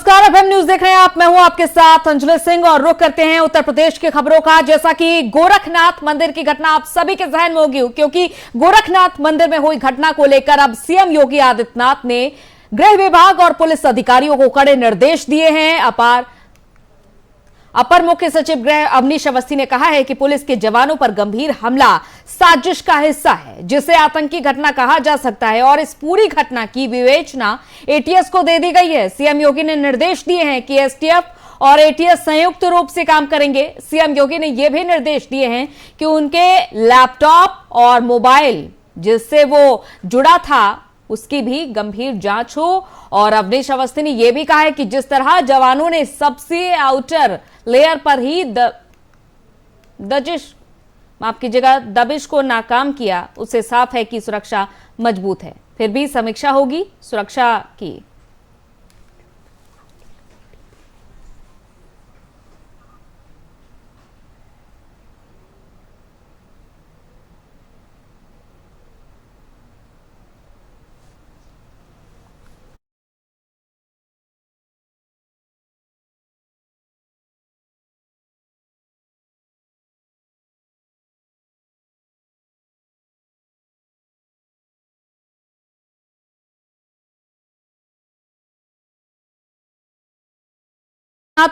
नमस्कार, FM news देख रहे हैं आप। मैं हूं आपके साथ अंजलि सिंह और रुख करते हैं उत्तर प्रदेश की खबरों का। जैसा कि गोरखनाथ मंदिर की घटना आप सभी के जहन में होगी, क्योंकि गोरखनाथ मंदिर में हुई घटना को लेकर अब सीएम योगी आदित्यनाथ ने गृह विभाग और पुलिस अधिकारियों को कड़े निर्देश दिए हैं। अपर मुख्य सचिव गृह अवनीश अवस्थी ने कहा है कि पुलिस के जवानों पर गंभीर हमला साजिश का हिस्सा है, जिसे आतंकी घटना कहा जा सकता है और इस पूरी घटना की विवेचना एटीएस को दे दी गई है। सीएम योगी ने निर्देश दिए हैं कि एसटीएफ और एटीएस संयुक्त रूप से काम करेंगे। सीएम योगी ने यह भी निर्देश दिए हैं कि उनके लैपटॉप और मोबाइल जिससे वो जुड़ा था उसकी भी गंभीर जांच हो। और अवनीश अवस्थी ने यह भी कहा है कि जिस तरह जवानों ने सबसे आउटर लेयर पर ही दबिश को नाकाम किया, उससे साफ है कि सुरक्षा मजबूत है। फिर भी समीक्षा होगी सुरक्षा की।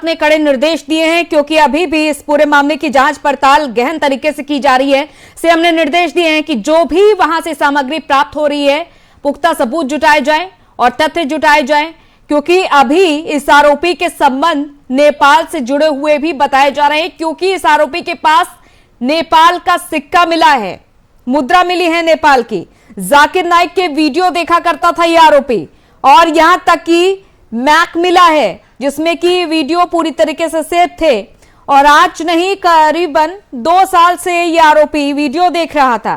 ने कड़े निर्देश दिए हैं, क्योंकि अभी भी इस पूरे मामले की जांच पड़ताल गहन तरीके से की जा रही है। सीएम ने निर्देश दिए हैं कि जो भी वहां से सामग्री प्राप्त हो रही है, पुख्ता सबूत जुटाए जाएं और तथ्य जुटाए जाएं, क्योंकि अभी इस आरोपी के संबंध नेपाल से जुड़े हुए भी बताए जा रहे हैं। क्योंकि इस आरोपी के पास नेपाल का सिक्का मिला है, मुद्रा मिली है नेपाल की। जाकिर नाइक के वीडियो देखा करता था यह आरोपी, और यहां तक कि मैक मिला है जिसमें कि वीडियो पूरी तरीके से सेव थे। और आज नहीं, करीबन 2 साल से यह आरोपी वीडियो देख रहा था।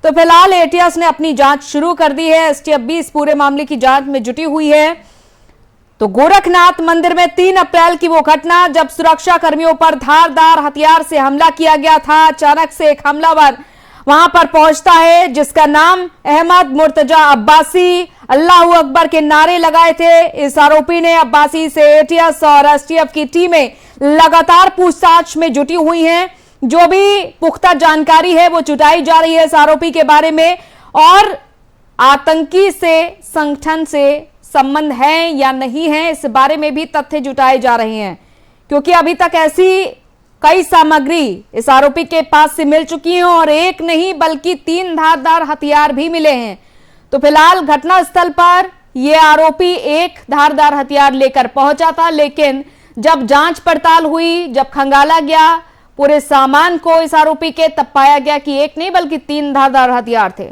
तो फिलहाल एटीएस ने अपनी जांच शुरू कर दी है। एसटीएफ भी इस पूरे मामले की जांच में जुटी हुई है। तो गोरखनाथ मंदिर में 3 अप्रैल की वो घटना जब सुरक्षा कर्मियों पर धारदार हथियार से हमला किया गया था। अचानक से एक हमलावर वहां पर पहुंचता है जिसका नाम अहमद मुर्तजा अब्बासी अल्लाहू अकबर के नारे लगाए थे। इस आरोपी ने अब्बासी से एटीएस और एसटीएफ की टीमें लगातार पूछताछ में जुटी हुई हैं। जो भी पुख्ता जानकारी है वो जुटाई जा रही है इस आरोपी के बारे में, और आतंकी से संगठन से संबंध है या नहीं है इस बारे में भी तथ्य जुटाए जा रहे हैं। क्योंकि अभी तक ऐसी कई सामग्री इस आरोपी के पास से मिल चुकी है और एक नहीं बल्कि 3 धारदार हथियार भी मिले हैं। तो फिलहाल घटनास्थल पर यह आरोपी एक धारदार हथियार लेकर पहुंचा था, लेकिन जब जांच पड़ताल हुई, जब खंगाला गया पूरे सामान को इस आरोपी के, तब पाया गया कि एक नहीं बल्कि 3 धारदार हथियार थे।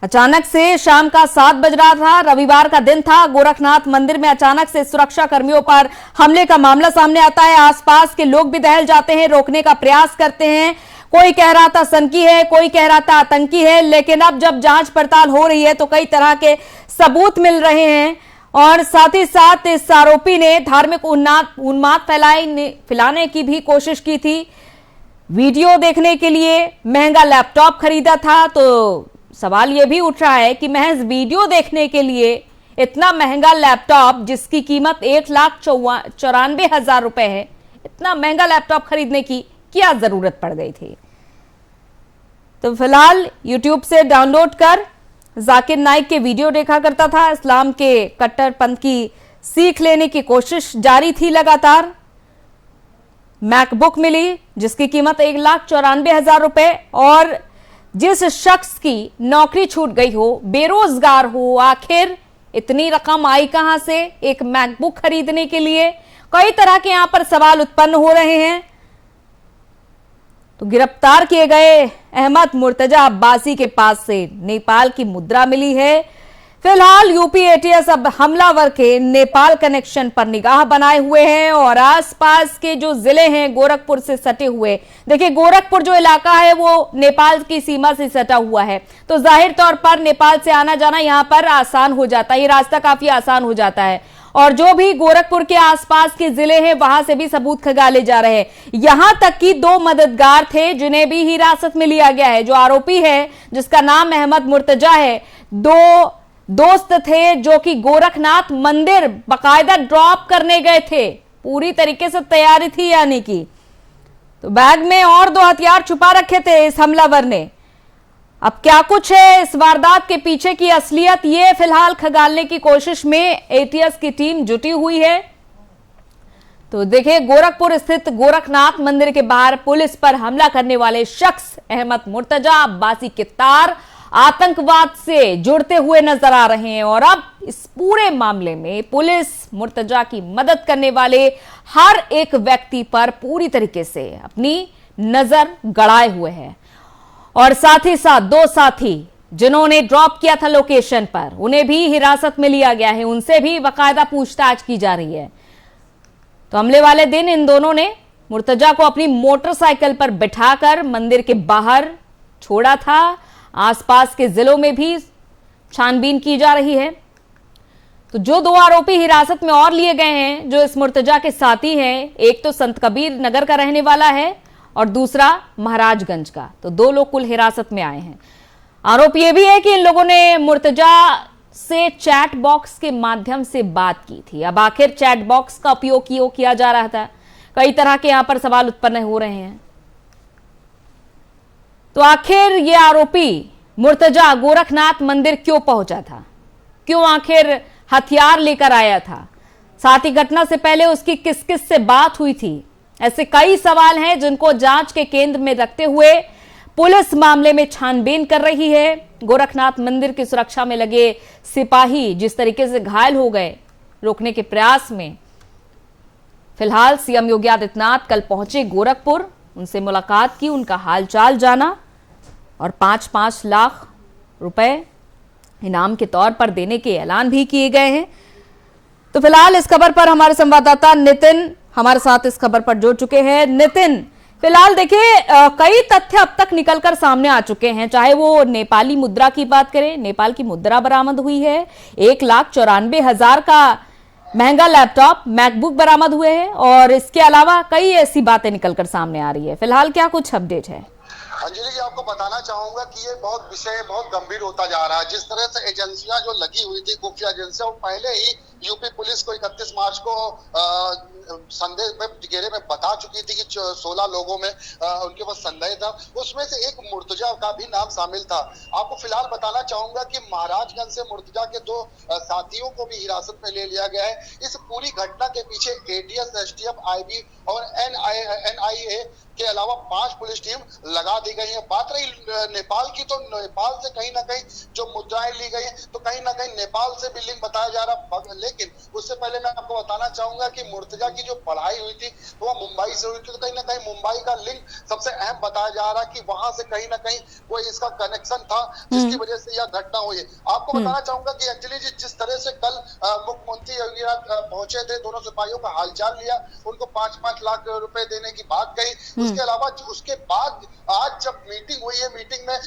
अचानक से शाम का 7 बज रहा था, रविवार का दिन था। गोरखनाथ मंदिर में अचानक से सुरक्षा कर्मियों पर हमले का मामला सामने आता है। आसपास के लोग भी दहल जाते हैं, रोकने का प्रयास करते हैं। कोई कह रहा था सनकी है, कोई कह रहा था आतंकी है, लेकिन अब जब जांच पड़ताल हो रही है तो कई तरह के सबूत मिल रहे हैं। और साथ ही साथ इस आरोपी ने धार्मिक उन्माद फैलाने की भी कोशिश की थी। वीडियो देखने के लिए महंगा लैपटॉप खरीदा था। तो सवाल यह भी उठ रहा है कि महज वीडियो देखने के लिए इतना महंगा लैपटॉप जिसकी कीमत 1,94,000 रुपए है, इतना महंगा लैपटॉप खरीदने की क्या जरूरत पड़ गई थी। तो फिलहाल यूट्यूब से डाउनलोड कर जाकिर नाइक के वीडियो देखा करता था। इस्लाम के कट्टरपंथ की सीख लेने की कोशिश जारी थी लगातार। मैकबुक मिली जिसकी कीमत 1,94,000 रुपए, और जिस शख्स की नौकरी छूट गई हो, बेरोजगार हो, आखिर इतनी रकम आई कहां से एक मैकबुक खरीदने के लिए? कई तरह के यहां पर सवाल उत्पन्न हो रहे हैं। तो गिरफ्तार किए गए अहमद मुर्तजा अब्बासी के पास से नेपाल की मुद्रा मिली है। फिलहाल यूपी एटीएस अब हमलावर के नेपाल कनेक्शन पर निगाह बनाए हुए हैं और आसपास के जो जिले हैं गोरखपुर से सटे हुए, देखिए गोरखपुर जो इलाका है वो नेपाल की सीमा से सटा हुआ है, तो जाहिर तौर पर नेपाल से आना जाना यहां पर आसान हो जाता है, ये रास्ता काफी आसान हो जाता है। और जो भी गोरखपुर के आसपास के जिले हैं वहां से भी सबूत खंगाले जा रहे हैं। यहां तक कि 2 मददगार थे जिन्हें भी हिरासत में लिया गया है। जो आरोपी है जिसका नाम अहमद मुर्तजा है, 2 दोस्त थे जो कि गोरखनाथ मंदिर बाकायदा ड्रॉप करने गए थे, पूरी तरीके से तैयारी थी यानी कि। तो बैग में और 2 हथियार छुपा रखे थे इस हमलावर ने। अब क्या कुछ है इस वारदात के पीछे की असलियत, ये फिलहाल खंगालने की कोशिश में एटीएस की टीम जुटी हुई है। तो देखिए, गोरखपुर स्थित गोरखनाथ मंदिर के बाहर पुलिस पर हमला करने वाले शख्स अहमद मुर्तजा अब्बासी के तार आतंकवाद से जुड़ते हुए नजर आ रहे हैं। और अब इस पूरे मामले में पुलिस मुर्तजा की मदद करने वाले हर एक व्यक्ति पर पूरी तरीके से अपनी नजर गड़ाए हुए है। और साथ ही साथ 2 साथी जिन्होंने ड्रॉप किया था लोकेशन पर, उन्हें भी हिरासत में लिया गया है, उनसे भी बाकायदा पूछताछ की जा रही है। तो हमले वाले दिन इन दोनों ने मुर्तजा को अपनी मोटरसाइकिल पर बिठाकर मंदिर के बाहर छोड़ा था। आसपास के जिलों में भी छानबीन की जा रही है। तो जो 2 आरोपी हिरासत में और लिए गए हैं जो इस मुर्तजा के साथी हैं, एक तो संत कबीर नगर का रहने वाला है और दूसरा महाराजगंज का। तो 2 लोग कुल हिरासत में आए हैं। आरोप यह भी है कि इन लोगों ने मुर्तजा से चैट बॉक्स के माध्यम से बात की थी। अब आखिर चैट बॉक्स का उपयोग क्यों किया जा रहा था, कई तरह के यहां पर सवाल उत्पन्न हो रहे हैं। तो आखिर ये आरोपी मुर्तजा गोरखनाथ मंदिर क्यों पहुंचा था, क्यों आखिर हथियार लेकर आया था, साथ ही घटना से पहले उसकी किस किस से बात हुई थी, ऐसे कई सवाल हैं जिनको जांच के केंद्र में रखते हुए पुलिस मामले में छानबीन कर रही है। गोरखनाथ मंदिर की सुरक्षा में लगे सिपाही जिस तरीके से घायल हो गए रोकने के प्रयास में, फिलहाल सीएम योगी आदित्यनाथ कल पहुंचे गोरखपुर, उनसे मुलाकात की, उनका हालचाल जाना और 5-5 लाख रुपए इनाम के तौर पर देने के ऐलान भी किए गए हैं। तो फिलहाल इस खबर पर हमारे संवाददाता नितिन हमारे साथ इस खबर पर जुड़ चुके हैं। नितिन, फिलहाल देखिए कई तथ्य अब तक निकलकर सामने आ चुके हैं, चाहे वो नेपाली मुद्रा की बात करें, नेपाल की मुद्रा बरामद हुई है, 1,94,000 का महंगा लैपटॉप मैकबुक बरामद हुए हैं और इसके अलावा कई ऐसी बातें निकलकर सामने आ रही है। फिलहाल क्या कुछ अपडेट है? अंजलि जी, आपको बताना चाहूंगा कि ये विषय बहुत गंभीर होता जा रहा है। जिस तरह से एजेंसियां जो लगी हुई थी, खुफिया एजेंसियां, वो पहले ही यूपी पुलिस को 31 मार्च को संदेह में घेरे में बता चुकी थी कि 16 लोगों में उनके पास संदेह था, उसमें से एक मुर्तजा का भी नाम शामिल था। आपको फिलहाल बताना चाहूंगा कि महाराजगंज से मुर्तजा के 2 साथियों को भी हिरासत में ले लिया गया है। इस पूरी घटना के पीछे एटीएस, एसटीएफ, आईबी और एनआईए के अलावा 5 पुलिस टीम लगा दी गई है। बात रही नेपाल की, तो नेपाल से कहीं ना कहीं जो मुद्राएं ली गई है, तो कहीं ना कहीं नेपाल से भी लिंक बताया जा रहा। लेकिन उससे पहले मैं आपको बताना चाहूंगा कि मुर्तजा की जो पढ़ाई हुई थी वो मुंबई से हुई थी, तो कहीं ना कहीं मुंबई का लिंक सबसे अहम बताया जा रहा कि वहां से कहीं ना कहीं कोई इसका कनेक्शन था जिसकी वजह से यह घटना हुई है। आपको बताना चाहूंगा कि एक्चुअली जिस तरह से कल मुख्यमंत्री योगी पहुंचे थे, दोनों सिपाहियों का हालचाल लिया, उनको 5-5 लाख रुपए देने की बात कही। उसके अलावा उसके बाद आज जब मीटिंग हुई है, मीटिंग में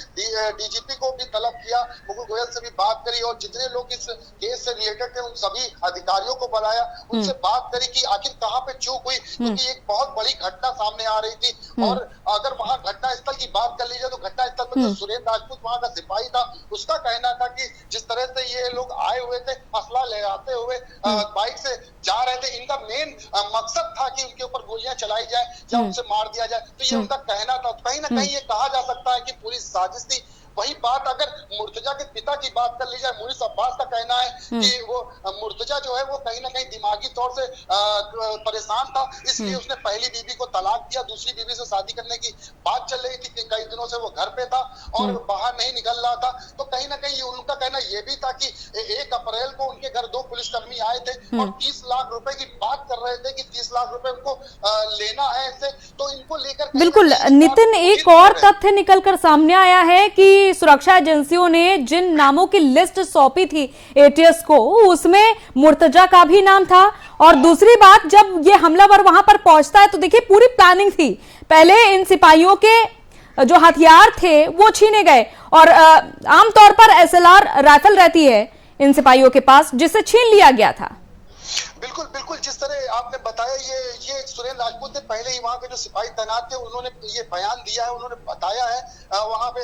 डीजीपी को भी तलब किया, मुकुल गोयल से भी बात करी और जितने लोग इस केस से रिलेटेड थे उन सभी अधिकारियों को बुलाया, उनसे बात करी कि आखिर कहां पे चूक हुई, क्योंकि एक बहुत बड़ी घटना सामने आ रही थी। और अगर वहां घटना स्थल की बात कर लीजिए तो घटना स्थल पर जो सुरेंद्र राजपूत वहां का सिपाही था, उसका कहना था कि जिस तरह से ये लोग आए हुए थे असला ले आते हुए बाइक से जा रहे थे, इनका मेन मकसद था कि उनके ऊपर गोलियां चलाई जाए या उनसे मार दिया जाए, तो ये उनका कहना था। कहीं ना कहीं ये कहा जा सकता है कि पूरी साजिश थी। वही बात अगर मुर्तजा के पिता की बात कर ली जाए, मुनीस अब्बास का कहना है कि वो मुर्तजा जो है वो कहीं ना कहीं दिमागी तौर से परेशान था, इसलिए उसने पहली बीवी को तलाक दिया, दूसरी बीवी से शादी करने की बात चल रही थी, कई दिनों से वो घर पे था और बाहर नहीं निकल रहा था। तो कहीं ना कहीं उनका कहना ये भी था कि 1 अप्रैल को उनके घर 2 पुलिसकर्मी आए थे और 30 लाख रुपए की बात कर रहे थे कि 30 लाख रुपए उनको लेना है इससे, तो इनको लेकर बिल्कुल नितिन, एक और तथ्य निकलकर सामने आया है कि सुरक्षा एजेंसियों ने जिन नामों की लिस्ट सौंपी थी एटीएस को, उसमें मुर्तजा का भी नाम था। और दूसरी बात, जब ये हमलावर वहां पर पहुंचता है तो देखिए पूरी प्लानिंग थी, पहले इन सिपाहियों के जो हथियार थे वो छीने गए और आमतौर पर एसएलआर राइफल रहती है इन सिपाहियों के पास, जिसे छीन लिया गया था। बिल्कुल बिल्कुल, जिस तरह आपने बताया, ये सुरेंद्र राजपूत ने पहले ही वहां के जो सिपाही तैनात थे उन्होंने ये बयान दिया है, उन्होंने बताया है वहां पे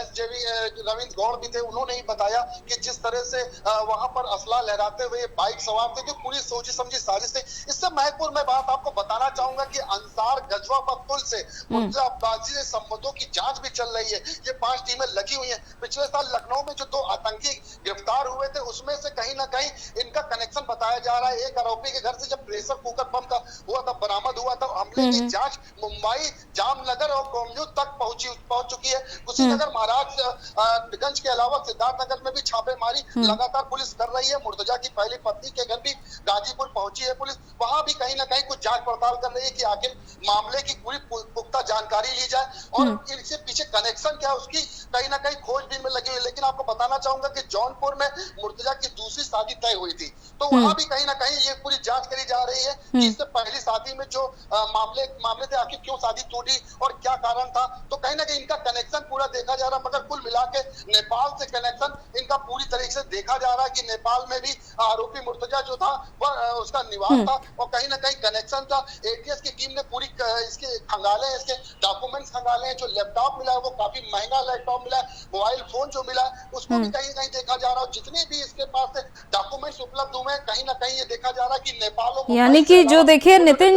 SJV रविंद्र गौड़ भी थे, उन्होंने ही बताया कि जिस तरह से वहां पर असला लहराते हुए बाइक सवार थे, जो पूरी सोची समझी साजिश थी। इससे महत्वपूर्ण मैं बात आपको बताना चाहूंगा कि अंसार गजवा पुल से मुर्तजा अब्बासी से संबंधों की जांच भी चल रही है। ये 5 टीमें लगी हुई हैं। पिछले साल लखनऊ में जो 2 आतंकी गिरफ्तार हुए थे, उसमें से कहीं ना कहीं इनका कनेक्शन बताया जा रहा है। एक आरोपी के घर से जब प्रेशर कुकर बम का हुआ था, बरामद हुआ था, हमले की जांच मुंबई, जामनगर और कोमयू तक पहुंच चुकी है। कुशीनगर, महाराजगंज के अलावा सिद्धार्थनगर में भी छापेमारी लगातार पुलिस कर रही है। मुर्तजा की पहली पत्नी के घर भी गाजीपुर पहुंची है पुलिस, वहां भी कहीं ना कहीं कुछ जांच पड़ताल कर रही है कि आखिर मामले की पूरी पुख्ता जानकारी ली जाए और इनसे पीछे कनेक्शन क्या है उसकी कहीं ना कहीं खोजबीन में लगी हुई है। लेकिन आपको बताना चाहूंगा कि जौनपुर में मुर्तजा की दूसरी शादी तय हुई थी, तो वहां भी कहीं ना कहीं ये पूरी जांच करी जा रही है कि इससे पहली शादी में जो मामले थे, आखिर क्यों शादी टूटी और क्या कारण था। तो कहीं ना कहीं इनका कनेक्शन पूरा देखा जा रहा है, मगर कुल मिला के नेपाल से कनेक्शन इनका पूरी तरीके से देखा जा रहा है कि नेपाल में भी आरोपी मुर्तजा जो था वह उसका निवास था और कहीं ना कहीं कनेक्शन था। ATS की टीम ने पूरी इसके खंगाले, इसके डॉक्यूमेंट्स खंगाले हैं। जो लैपटॉप मिला है वो काफी महंगा लैपटॉप मिला है, मोबाइल फोन जो मिला है उसको भी कहीं कहीं देखा जा रहा है। जितने भी इसके पास डॉक्यूमेंट्स उपलब्ध हुए हैं, कहीं ना कहीं ये देखा जा रहा है कि नेपाल, यानी कि जो देखिए नितिन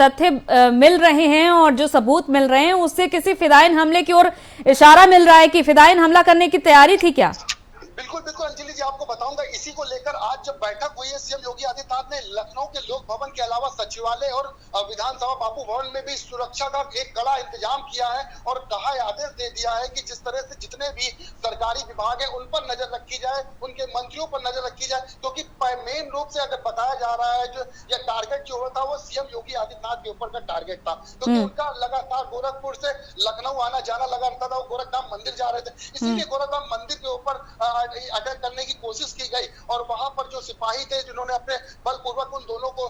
तथ्य मिल रहे हैं और जो सबूत मिल रहे हैं उससे किसी फिदायिन हमले की ओर इशारा मिल रहा है कि फिदायिन हमला करने की तैयारी थी क्या? बिल्कुल बिल्कुल अंजलि जी, आपको बताऊंगा इसी को लेकर आज जब बैठक हुई है, सीएम योगी आदित्यनाथ ने लखनऊ के लोक भवन के अलावा सचिवालय और विधानसभा बापू भवन में भी सुरक्षा का एक कड़ा इंतजाम किया है और कहा आदेश दे दिया है कि जिस तरह से जितने भी सरकारी विभाग है उन पर नजर रखी जाए, उनके मंत्रियों पर नजर रखी जाए, क्योंकि मेन रूप से अगर बताया जा रहा है जो यह टारगेट जो था वो सीएम योगी आदित्यनाथ के ऊपर का टारगेट था, क्योंकि उनका लगातार गोरखपुर से लखनऊ आना जाना लगा रहता था। वो गोरखधाम मंदिर जा रहे थे, इसीलिए गोरखधाम मंदिर के ऊपर अटैक करने की कोशिश की गई और वहां पर जो सिपाही थे जिन्होंने अपने बलपूर्वक उन दोनों को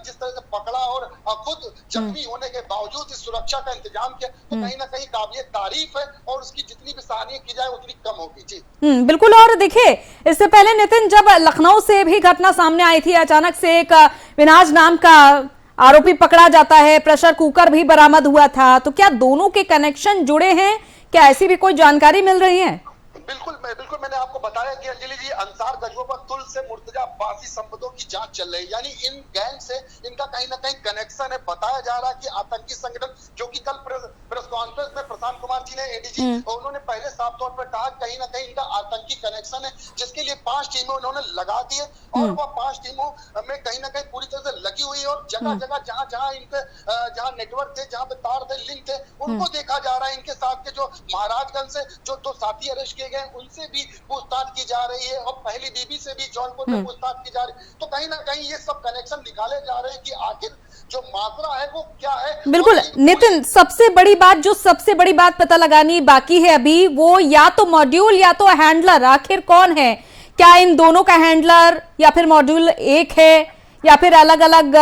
जिस तरह से पकड़ा और खुद जख्मी होने के बावजूद इस सुरक्षा का इंतजाम किया, तो कहीं ना कहीं काबिल तारीफ है और उसकी जितनी भी सराहनीय की जाए उतनी कम होगी। जी बिल्कुल। और देखिए इससे पहले नितिन, जब लखनऊ से भी घटना सामने आई थी, अचानक से एक विनाज नाम का आरोपी पकड़ा जाता है, प्रेशर कुकर भी बरामद हुआ था, तो क्या दोनों के कनेक्शन जुड़े हैं? क्या ऐसी भी कोई जानकारी मिल रही है? बिल्कुल मैंने आपको बताया कि अंजलि जी, अंसार गजवा पुल से मुर्तजा अब्बासी संबंधों की जांच चल रही है, यानी इन गैंग से इनका कहीं ना कहीं कनेक्शन है। बताया जा रहा है कि आतंकी संगठन, जो कि कल प्रेस कॉन्फ्रेंस में प्रशांत कुमार जी ने ADG उन्होंने पहले साफ तौर पर कहा कहीं ना कहीं इनका आतंकी कनेक्शन है, जिसके लिए 5 टीमें उन्होंने लगा दी है और वह 5 टीमों में कहीं ना कहीं पूरी तरह से लगी हुई है और जगह जगह जहां इनके जहां नेटवर्क थे, जहां पे तार थे, लिंक थे, उनको देखा जा रहा है। इनके साथ के जो महाराजगंज से जो 2 साथी अरेस्ट किए गए उनसे भी पूछताछ की जा रही है और पहली बीबी से भी जौनपुर में पूछताछ की जा रही है। तो कहीं ना कहीं ये सब कनेक्शन निकाले जा रहे हैं कि आखिर जो मात्रा है वो क्या है। बिल्कुल नितिन, सबसे बड़ी बात पता लगानी बाकी है अभी, वो या तो मॉड्यूल या तो हैंडलर, आखिर कौन है? क्या इन दोनों का हैंडलर या फिर मॉड्यूल एक है या फिर अलग अलग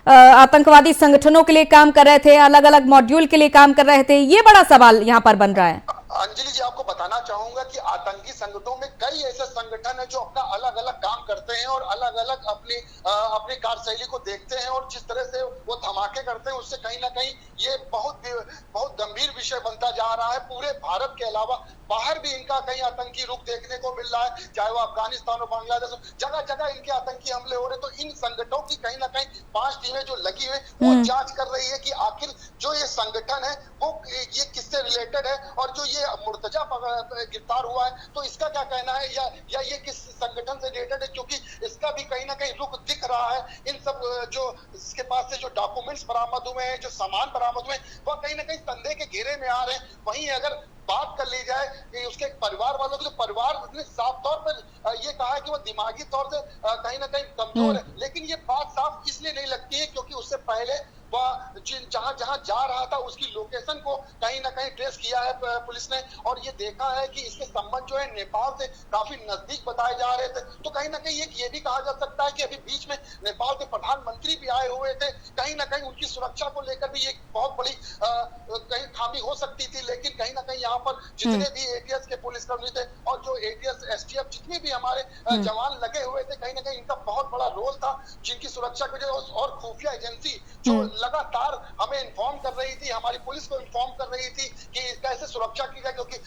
आतंकवादी संगठनों के लिए काम कर रहे थे, अलग अलग मॉड्यूल के लिए काम कर रहे थे? ये बड़ा सवाल यहाँ पर बन रहा है। अंजलि जी, आपको बताना चाहूंगा कि आतंकी संगठनों में कई ऐसे संगठन है जो अपना अलग अलग काम करते हैं और अलग अलग अपनी कार्यशैली को देखते हैं और जिस तरह से वो धमाके करते हैं उससे कहीं ना कहीं ये बहुत गंभीर विषय बनता जा रहा है। पूरे भारत के अलावा बाहर भी इनका कहीं आतंकी रुख देखने को मिल रहा है, चाहे वो अफगानिस्तान और बांग्लादेश, जगह जगह इनके आतंकी हमले हो रहे। तो इन संगठनों की कहीं ना कहीं 5 टीमें जो लगी हुई वो जांच कर रही है कि आखिर जो ये संगठन है वो ये किससे रिलेटेड है और जो ये मुर्तजा गिरफ्तार हुआ है तो इसका क्या कहना है या ये किस संगठन से रिलेटेड है, क्योंकि इसका भी कहीं ना कहीं रुख दिख रहा है। इन सब जो इसके पास से जो डॉक्यूमेंट्स बरामद हुए हैं, जो सामान बरामद हुए वह कहीं ना कहीं संदेह के घेरे में आ रहे हैं। वहीं अगर बात कर ली जाए कि उसके परिवार वालों की, तो परिवार ने साफ तौर पर ये कहा है कि वो दिमागी तौर से कहीं ना कहीं कमजोर है, लेकिन ये बात साफ इसलिए नहीं लगती है क्योंकि उससे पहले वह जहां जा रहा था उसकी लोकेशन को कहीं ना कहीं ट्रेस किया है पुलिस ने और ये देखा है कि इसके संबंध जो है नेपाल से काफी नजदीक बताए जा रहे थे। तो कहीं ना कहीं ये भी कहा जा सकता है कि अभी बीच में नेपाल के प्रधानमंत्री भी आए हुए थे, कहीं ना कहीं उनकी सुरक्षा को लेकर भी एक बहुत बड़ी कहीं खामी हो सकती थी। लेकिन कहीं ना कहीं यहाँ पर जितने भी ATS के पुलिसकर्मी थे और जो ATS STF जितने भी हमारे जवान लगे हुए थे, कहीं ना कहीं इनका बहुत बड़ा रोल था जिनकी सुरक्षा के लिए और खुफिया एजेंसी जो लगातार हमें इन्फॉर्म कर रही थी, हमारी पुलिस को इन्फॉर्म कर रही थी कि कैसे सुरक्षा की जाए, क्योंकि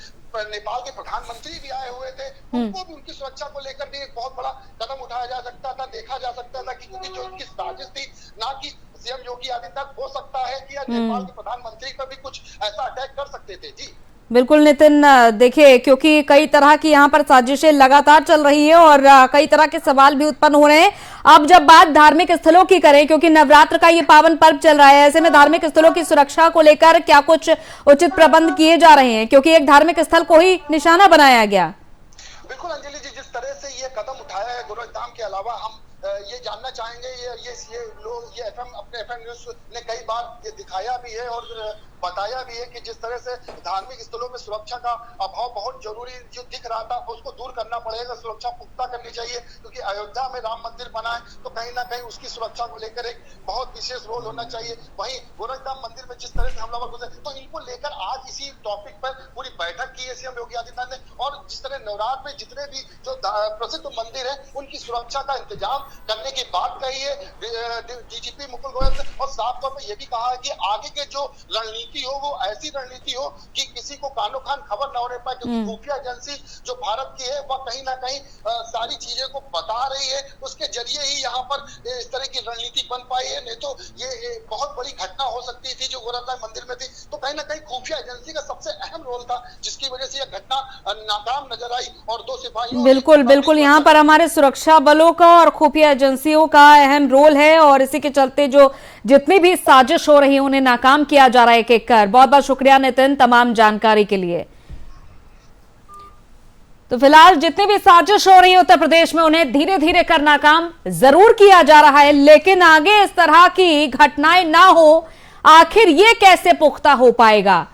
नेपाल के प्रधानमंत्री भी आए हुए थे, उनको भी उनकी सुरक्षा को लेकर भी एक बहुत बड़ा कदम उठाया जा सकता था, देखा जा सकता था कि क्योंकि जो उनकी साजिश थी, ना कि सीएम योगी आदित्यनाथ हो सकता है कि नेपाल के प्रधानमंत्री पर भी कुछ ऐसा अटैक कर सकते थे। जी बिल्कुल नितिन, देखिए क्योंकि कई तरह की यहाँ पर साजिशें लगातार चल रही है और कई तरह के सवाल भी उत्पन्न हो रहे हैं। अब जब बात धार्मिक स्थलों की करें, क्योंकि नवरात्र का ये पावन पर्व चल रहा है, ऐसे में धार्मिक स्थलों की सुरक्षा को लेकर क्या कुछ उचित प्रबंध किए जा रहे हैं, क्योंकि एक धार्मिक स्थल को ही निशाना बनाया गया? बिल्कुल अंजलि जी, जिस तरह से ये कदम उठाया है गोरखधाम के अलावा, हम ये जानना चाहेंगे, ये लोग, ये अपने एफएम न्यूज ने कई बार ये दिखाया भी है और बताया भी है कि जिस तरह से धार्मिक स्थलों में सुरक्षा का अभाव बहुत जरूरी जो दिख रहा था, उसको दूर करना पड़ेगा, सुरक्षा पुख्ता करनी चाहिए, क्योंकि अयोध्या में राम मंदिर बना है तो कहीं ना कहीं उसकी सुरक्षा को लेकर एक बहुत विशेष रोल होना चाहिए। वहीं गोरखधाम मंदिर में जिस तरह से हमलावर घुसे, तो इनको लेकर आज इसी टॉपिक पर पूरी बैठक की है सीएम योगी आदित्यनाथ ने, और जिस तरह नवरात्र में जितने भी जो प्रसिद्ध मंदिर है उनकी सुरक्षा का इंतजाम करने की बात कही है डीजीपी मुकुल गोयल ने, और साफ तौर पर यह भी कहा है कि आगे के जो रणनीति हो वो ऐसी रणनीति हो कि किसी को कानो खान खबर न होने पाए, क्योंकि खुफिया एजेंसी जो भारत की है वह कहीं ना कहीं सारी चीजें को बता रही है, उसके जरिए ही यहाँ पर इस तरह की रणनीति बन पाई है। नहीं तो ये बहुत बड़ी घटना हो सकती थी जो गोरखनाथ मंदिर में थी, तो कहीं ना कहीं खुफिया एजेंसी का सबसे अहम रोल था, जिसकी वजह से यह घटना नाकाम नजर आई और 2 सिपाहियों। बिल्कुल बिल्कुल, यहाँ पर हमारे सुरक्षा बलों का और खुफिया एजेंसियों का अहम रोल है और इसी के चलते जो जितनी भी साजिश हो रही है उन्हें नाकाम किया जा रहा है एक एक कर। बहुत बहुत शुक्रिया नितिन तमाम जानकारी के लिए। तो फिलहाल जितनी भी साजिश हो रही है उत्तर प्रदेश में उन्हें धीरे धीरे कर नाकाम जरूर किया जा रहा है, लेकिन आगे इस तरह की घटनाएं ना हो, आखिर ये कैसे पुख्ता हो पाएगा?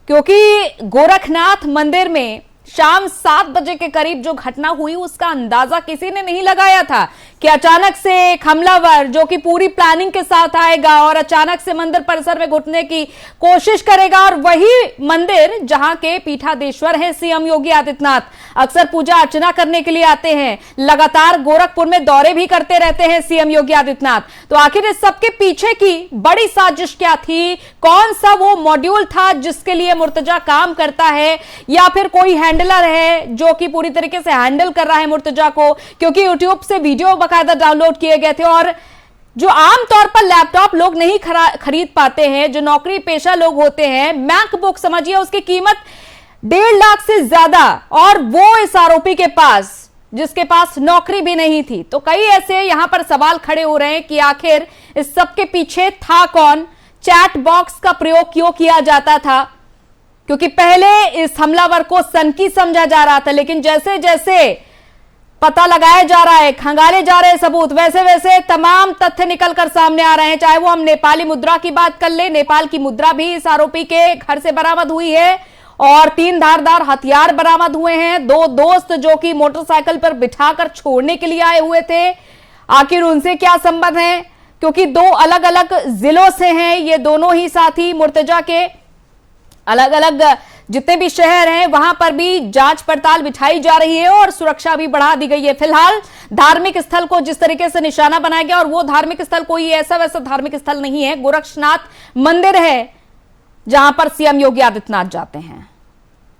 क्योंकि गोरखनाथ मंदिर में शाम 7 बजे के करीब जो घटना हुई उसका अंदाजा किसी ने नहीं लगाया था कि अचानक से एक हमलावर जो कि पूरी प्लानिंग के साथ आएगा और अचानक से मंदिर परिसर में घुसने की कोशिश करेगा, और वही मंदिर जहां के पीठाधीश्वर हैं सीएम योगी आदित्यनाथ, अक्सर पूजा अर्चना करने के लिए आते हैं, लगातार गोरखपुर में दौरे भी करते रहते हैं सीएम योगी आदित्यनाथ। तो आखिर इस सबके पीछे की बड़ी साजिश क्या थी? कौन सा वो मॉड्यूल था जिसके लिए मुर्तजा काम करता है, या फिर कोई हैंडलर है जो कि पूरी तरीके से हैंडल कर रहा है मुर्तजा को? क्योंकि यूट्यूब से वीडियो बाकायदा डाउनलोड किए गए थे और जो आमतौर पर लैपटॉप लोग नहीं खरीद पाते हैं, जो नौकरी पेशा लोग होते हैं, मैकबुक समझिए उसकी कीमत 1.5 लाख से ज्यादा, और वो इस आरोपी के पास जिसके पास नौकरी भी नहीं थी। तो कई ऐसे यहां पर सवाल खड़े हो रहे हैं कि आखिर इस सब के पीछे था कौन? चैट बॉक्स का प्रयोग क्यों किया जाता था? क्योंकि पहले इस हमलावर को सनकी समझा जा रहा था, लेकिन जैसे जैसे पता लगाया जा रहा है, खंगाले जा रहे सबूत, वैसे वैसे तमाम तथ्य निकलकर सामने आ रहे हैं। चाहे वो हम नेपाली मुद्रा की बात कर ले, नेपाल की मुद्रा भी इस आरोपी के घर से बरामद हुई है और 3 धारदार हथियार बरामद हुए हैं। 2 दोस्त जो कि मोटरसाइकिल पर बिठाकर छोड़ने के लिए आए हुए थे, आखिर उनसे क्या संबंध है? क्योंकि 2 अलग अलग जिलों से हैं ये दोनों ही साथी। मुर्तजा के अलग अलग जितने भी शहर हैं वहां पर भी जांच पड़ताल बिछाई जा रही है और सुरक्षा भी बढ़ा दी गई है। फिलहाल धार्मिक स्थल को जिस तरीके से निशाना बनाया गया, और वो धार्मिक स्थल कोई ऐसा वैसा धार्मिक स्थल नहीं है, गोरक्षनाथ मंदिर है जहां पर सीएम योगी आदित्यनाथ जाते हैं।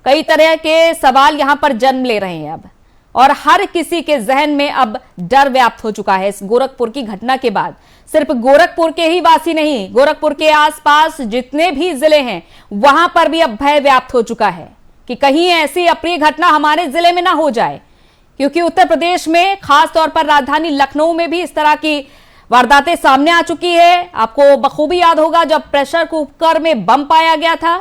कई तरह के सवाल यहां पर जन्म ले रहे हैं अब, और हर किसी के जहन में अब डर व्याप्त हो चुका है इस गोरखपुर की घटना के बाद। सिर्फ गोरखपुर के ही वासी नहीं, गोरखपुर के आसपास जितने भी जिले हैं वहां पर भी अब भय व्याप्त हो चुका है कि कहीं ऐसी अप्रिय घटना हमारे जिले में ना हो जाए। क्योंकि उत्तर प्रदेश में खास तौर पर राजधानी लखनऊ में भी इस तरह की वारदातें सामने आ चुकी है। आपको बखूबी याद होगा जब प्रेशर कुकर में बम पाया गया था।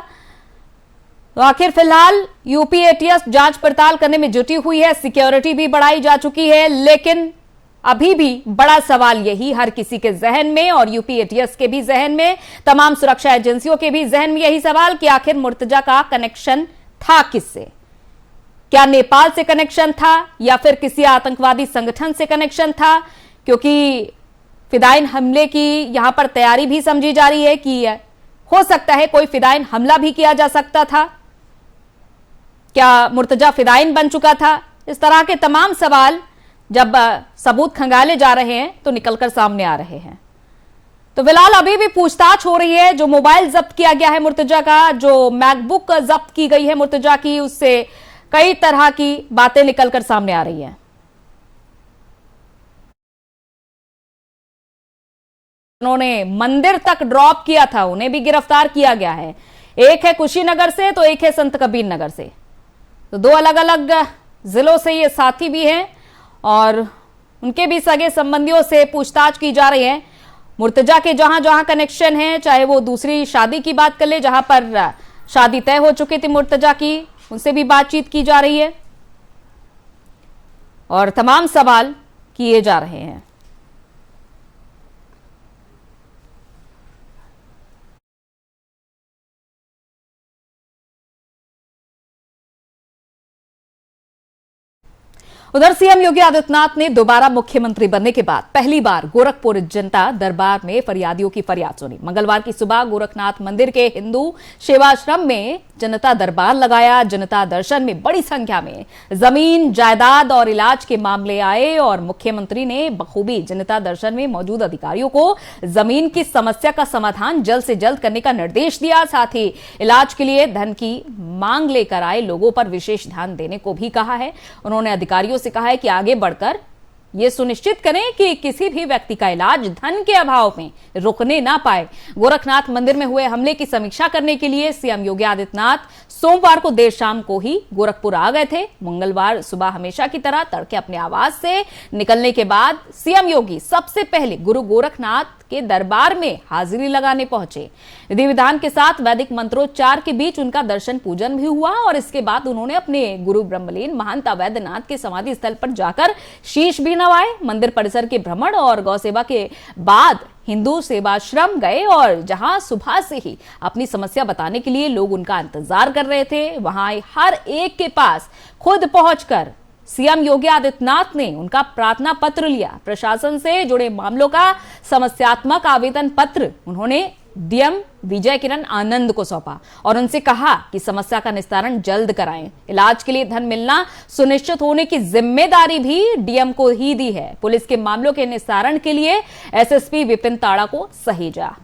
तो आखिर फिलहाल यूपी एटीएस जांच पड़ताल करने में जुटी हुई है, सिक्योरिटी भी बढ़ाई जा चुकी है, लेकिन अभी भी बड़ा सवाल यही हर किसी के जहन में, और यूपी एटीएस के भी जहन में, तमाम सुरक्षा एजेंसियों के भी जहन में यही सवाल कि आखिर मुर्तजा का कनेक्शन था किससे? क्या नेपाल से कनेक्शन था या फिर किसी आतंकवादी संगठन से कनेक्शन था? क्योंकि फिदायिन हमले की यहां पर तैयारी भी समझी जा रही है कि हो सकता है कोई फिदायिन हमला भी किया जा सकता था। क्या मुर्तजा फिदायिन बन चुका था? इस तरह के तमाम सवाल जब सबूत खंगाले जा रहे हैं तो निकलकर सामने आ रहे हैं। तो फिलहाल अभी भी पूछताछ हो रही है। जो मोबाइल जब्त किया गया है मुर्तजा का, जो मैकबुक जब्त की गई है मुर्तजा की, उससे कई तरह की बातें निकलकर सामने आ रही हैं। उन्होंने मंदिर तक ड्रॉप किया था, उन्हें भी गिरफ्तार किया गया है। एक है कुशीनगर से तो एक है संत कबीर नगर से, तो दो अलग अलग जिलों से ये साथी भी हैं और उनके भी सगे संबंधियों से पूछताछ की जा रही है। मुर्तजा के जहां जहां कनेक्शन है, चाहे वो दूसरी शादी की बात कर ले जहां पर शादी तय हो चुकी थी मुर्तजा की, उनसे भी बातचीत की जा रही है और तमाम सवाल किए जा रहे हैं। उधर सीएम योगी आदित्यनाथ ने दोबारा मुख्यमंत्री बनने के बाद पहली बार गोरखपुर जनता दरबार में फरियादियों की फरियाद सुनी। मंगलवार की सुबह गोरखनाथ मंदिर के हिंदू सेवाश्रम में जनता दरबार लगाया। जनता दर्शन में बड़ी संख्या में जमीन जायदाद और इलाज के मामले आए और मुख्यमंत्री ने बखूबी जनता दर्शन में मौजूद अधिकारियों को जमीन की समस्या का समाधान जल्द से जल्द करने का निर्देश दिया। साथ ही इलाज के लिए धन की मांग लेकर आए लोगों पर विशेष ध्यान देने को भी कहा है। उन्होंने अधिकारियों से कहा है कि आगे बढ़कर यह सुनिश्चित करें कि किसी भी व्यक्ति का इलाज धन के अभाव में रुकने ना पाए। गोरखनाथ मंदिर में हुए हमले की समीक्षा करने के लिए सीएम योगी आदित्यनाथ सोमवार को देर शाम को ही गोरखपुर आ गए थे। मंगलवार सुबह हमेशा की तरह तड़के अपने आवास से निकलने के बाद सीएम योगी सबसे पहले गुरु गोरखनाथ के दरबार में हाजिरी लगाने पहुंचे। विधि विधान के साथ वैदिक मंत्रोच्चार के बीच उनका दर्शन पूजन भी हुआ और इसके बाद उन्होंने अपने गुरु ब्रह्मलीन महंत अवैधनाथ के समाधि स्थल पर जाकर शीश भी नवाए। मंदिर परिसर के भ्रमण और गौ सेवा के बाद हिंदू सेवाश्रम गए और जहां सुबह से ही अपनी समस्या बताने के लिए लोग उनका इंतजार कर रहे थे, वहां हर एक के पास खुद पहुंचकर सीएम योगी आदित्यनाथ ने उनका प्रार्थना पत्र लिया। प्रशासन से जुड़े मामलों का समस्यात्मक आवेदन पत्र उन्होंने डीएम विजय किरण आनंद को सौंपा और उनसे कहा कि समस्या का निस्तारण जल्द कराएं। इलाज के लिए धन मिलना सुनिश्चित होने की जिम्मेदारी भी डीएम को ही दी है। पुलिस के मामलों के निस्तारण के लिए एसएसपी विपिन ताड़ा को सहेजा।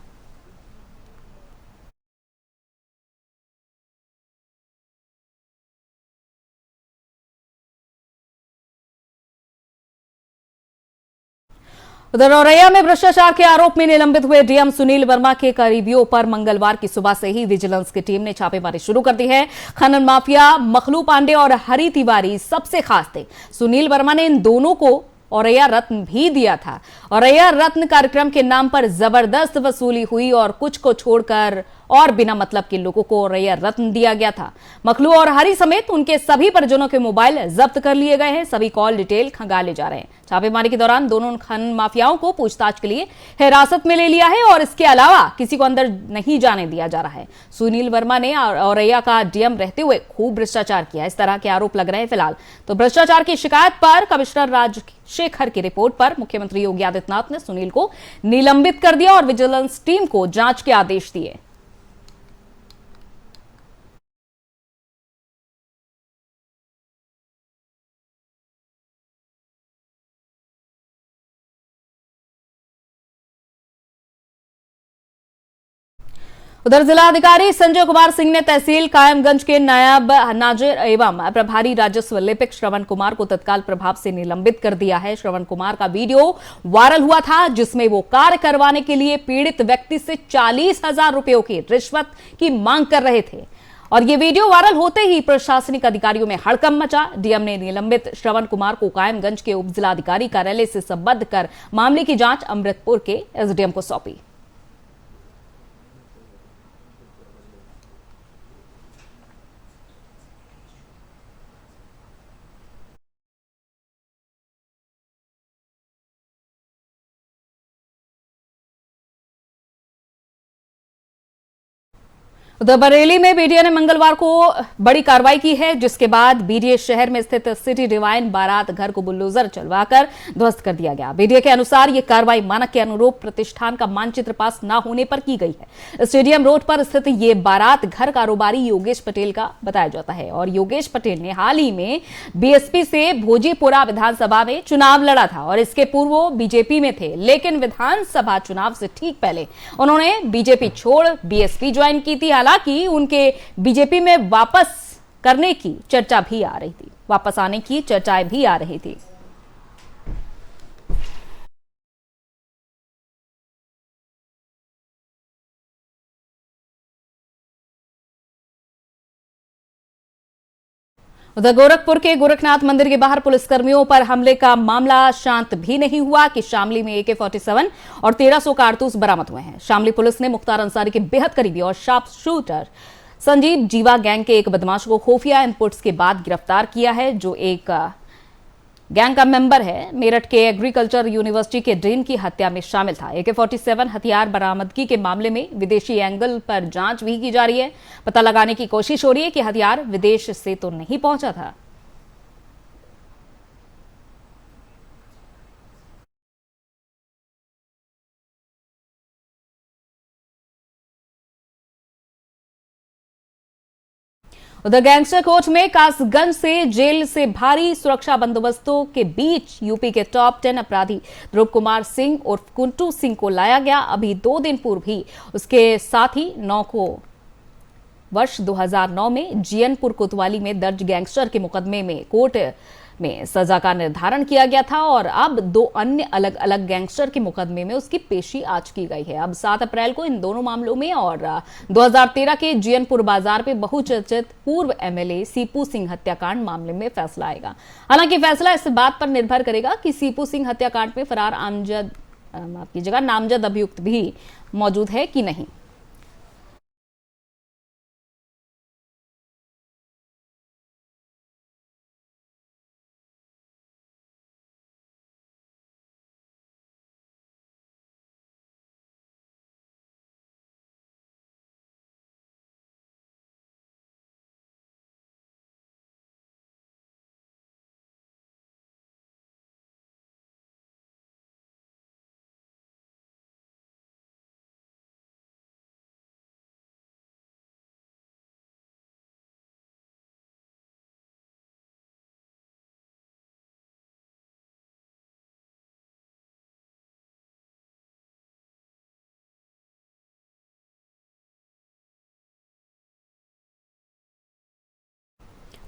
उधर औरैया में भ्रष्टाचार के आरोप में निलंबित हुए डीएम सुनील वर्मा के करीबियों पर मंगलवार की सुबह से ही विजिलेंस की टीम ने छापेमारी शुरू कर दी है। खनन माफिया मखलू पांडे और हरि तिवारी सबसे खास थे। सुनील वर्मा ने इन दोनों को औरैया रत्न भी दिया था। औरैया रत्न कार्यक्रम के नाम पर जबरदस्त वसूली हुई और कुछ को छोड़कर और बिना मतलब के लोगों को औरैया रत्न दिया गया था। मखलू और हरि समेत उनके सभी परिजनों के मोबाइल जब्त कर लिए गए हैं। सभी कॉल डिटेल खंगाले जा रहे हैं। छापेमारी के दौरान दोनों खनन माफियाओं को पूछताछ के लिए हिरासत में ले लिया है और इसके अलावा किसी को अंदर नहीं जाने दिया जा रहा है। सुनील वर्मा ने औरैया का डीएम रहते हुए खूब भ्रष्टाचार किया, इस तरह के आरोप लग रहे हैं। फिलहाल तो भ्रष्टाचार की शिकायत पर कमिश्नर राजशेखर की रिपोर्ट पर मुख्यमंत्री योगी आदित्यनाथ ने सुनील को निलंबित कर दिया और विजिलेंस टीम को जांच के आदेश दिए। उधर जिलाधिकारी संजय कुमार सिंह ने तहसील कायमगंज के नायब नाजिर एवं प्रभारी राजस्व लिपिक श्रवण कुमार को तत्काल प्रभाव से निलंबित कर दिया है। श्रवण कुमार का वीडियो वायरल हुआ था जिसमें वो कार्य करवाने के लिए पीड़ित व्यक्ति से 40,000 रुपयों की रिश्वत की मांग कर रहे थे और ये वीडियो वायरल होते ही प्रशासनिक अधिकारियों में हड़कंप मचा। डीएम ने निलंबित श्रवण कुमार को कायमगंज के उप जिलाधिकारी कार्यालय से संबद्ध कर मामले की जांच अमृतपुर के एसडीएम को सौंपी। उधर बरेली में बीडीए ने मंगलवार को बड़ी कार्रवाई की है, जिसके बाद बीडीए शहर में स्थित सिटी डिवाइन बारात घर को बुलडोजर चलवाकर ध्वस्त कर दिया गया। बीडीए के अनुसार यह कार्रवाई मानक के अनुरूप प्रतिष्ठान का मानचित्र पास न होने पर की गई है। स्टेडियम रोड पर स्थित ये बारात घर कारोबारी योगेश पटेल का बताया जाता है और योगेश पटेल ने हाल ही में बीएसपी से भोजीपुरा विधानसभा में चुनाव लड़ा था और इसके पूर्व वो बीजेपी में थे, लेकिन विधानसभा चुनाव से ठीक पहले उन्होंने बीजेपी छोड़ बीएसपी ज्वाइन की थी। हालांकि उनके बीजेपी में वापस करने की चर्चा भी आ रही थी, वापस आने की चर्चाएं भी आ रही थी। उधर गोरखपुर के गोरखनाथ मंदिर के बाहर पुलिसकर्मियों पर हमले का मामला शांत भी नहीं हुआ कि शामली में AK-47 और 1300 कारतूस बरामद हुए हैं। शामली पुलिस ने मुख्तार अंसारी के बेहद करीबी और शार्प शूटर संजीव जीवा गैंग के एक बदमाश को खुफिया इनपुट्स के बाद गिरफ्तार किया है, जो एक गैंग का मेंबर है। मेरठ के एग्रीकल्चर यूनिवर्सिटी के डीन की हत्या में शामिल था। AK-47 हथियार बरामदगी के मामले में विदेशी एंगल पर जांच भी की जा रही है। पता लगाने की कोशिश हो रही है कि हथियार विदेश से तो नहीं पहुंचा था। उधर गैंगस्टर कोर्ट में कासगंज से जेल से भारी सुरक्षा बंदोबस्तों के बीच यूपी के टॉप 10 अपराधी ध्रुव कुमार सिंह उर्फ कुंटू सिंह को लाया गया। अभी 2 दिन पूर्व ही उसके साथी 9 को वर्ष 2009 में जीएनपुर कोतवाली में दर्ज गैंगस्टर के मुकदमे में कोर्ट में सजा का निर्धारण किया गया था और अब 2 अन्य अलग अलग गैंगस्टर के मुकदमे में उसकी पेशी आज की गई है। अब 7 अप्रैल को इन दोनों मामलों में और 2013 के जीएनपुर बाजार पे बहुचर्चित पूर्व एमएलए सीपू सिंह हत्याकांड मामले में फैसला आएगा। हालांकि फैसला इस बात पर निर्भर करेगा कि सीपू सिंह हत्याकांड में फरार नामजद अभियुक्त भी मौजूद है कि नहीं।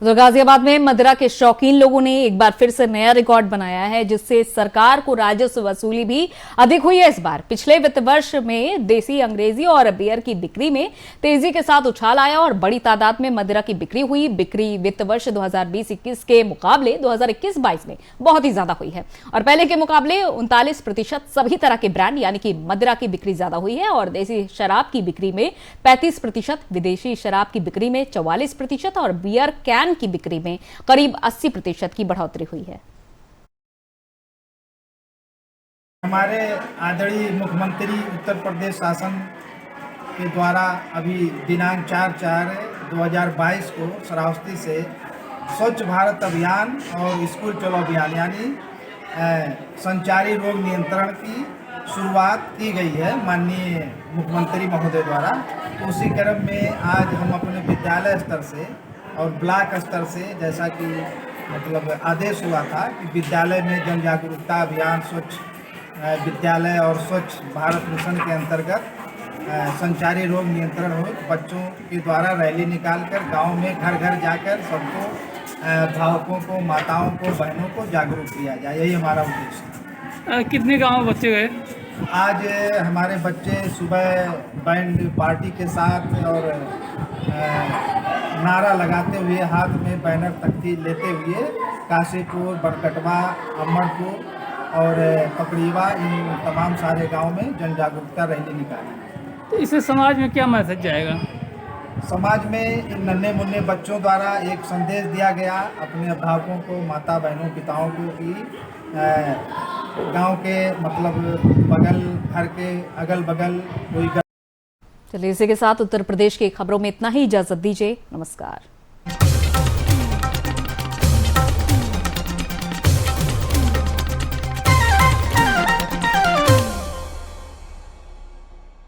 उधर गाजियाबाद में मदिरा के शौकीन लोगों ने एक बार फिर से नया रिकॉर्ड बनाया है, जिससे सरकार को राजस्व वसूली भी अधिक हुई है। इस बार पिछले वित्त वर्ष में देसी, अंग्रेजी और बियर की बिक्री में तेजी के साथ उछाल आया और बड़ी तादाद में मदिरा की बिक्री हुई। बिक्री वित्त वर्ष 2020-21 के मुकाबले 2021-22 में बहुत ही ज्यादा हुई है और पहले के मुकाबले 39% सभी तरह के ब्रांड यानी कि मदिरा की बिक्री ज्यादा हुई है और देसी शराब की बिक्री में 35%, विदेशी शराब की बिक्री में 44% और बियर कैन की बिक्री में करीब 80% की बढ़ोतरी हुई है। हमारे आदरणीय मुख्यमंत्री उत्तर प्रदेश शासन के द्वारा अभी दिनांक 4/4/2022 को श्रावस्ती से स्वच्छ भारत अभियान और स्कूल चलो अभियान यानी संचारी रोग नियंत्रण की शुरुआत की गई है माननीय मुख्यमंत्री महोदय द्वारा। तो उसी क्रम में आज हम अपने विद्यालय स्तर से और ब्लॉक स्तर से, जैसा कि मतलब आदेश हुआ था कि विद्यालय में जन जागरूकता अभियान स्वच्छ विद्यालय और स्वच्छ भारत मिशन के अंतर्गत संचारी रोग नियंत्रण हो, बच्चों के द्वारा रैली निकालकर गांव में घर घर जाकर सबको भावकों को, माताओं को, बहनों को जागरूक किया जाए, यही हमारा उद्देश्य है। कितने गांव बच्चे गए? आज हमारे बच्चे सुबह बैंड पार्टी के साथ और नारा लगाते हुए, हाथ में बैनर तख्ती लेते हुए काशीपुर, बरकटवा, अमरपुर और पकड़ीवा, इन तमाम सारे गांव में जन जागरूकता रैली निकाली। तो इससे समाज में क्या मैसेज जाएगा? समाज में इन नन्हे मुन्ने बच्चों द्वारा एक संदेश दिया गया अपने अभिभावकों को, माता बहनों, पिताओं को कि गांव के मतलब बगल घर के अगल बगल कोई चलिए इसी के साथ उत्तर प्रदेश की खबरों में इतना ही। इजाजत दीजिए। नमस्कार।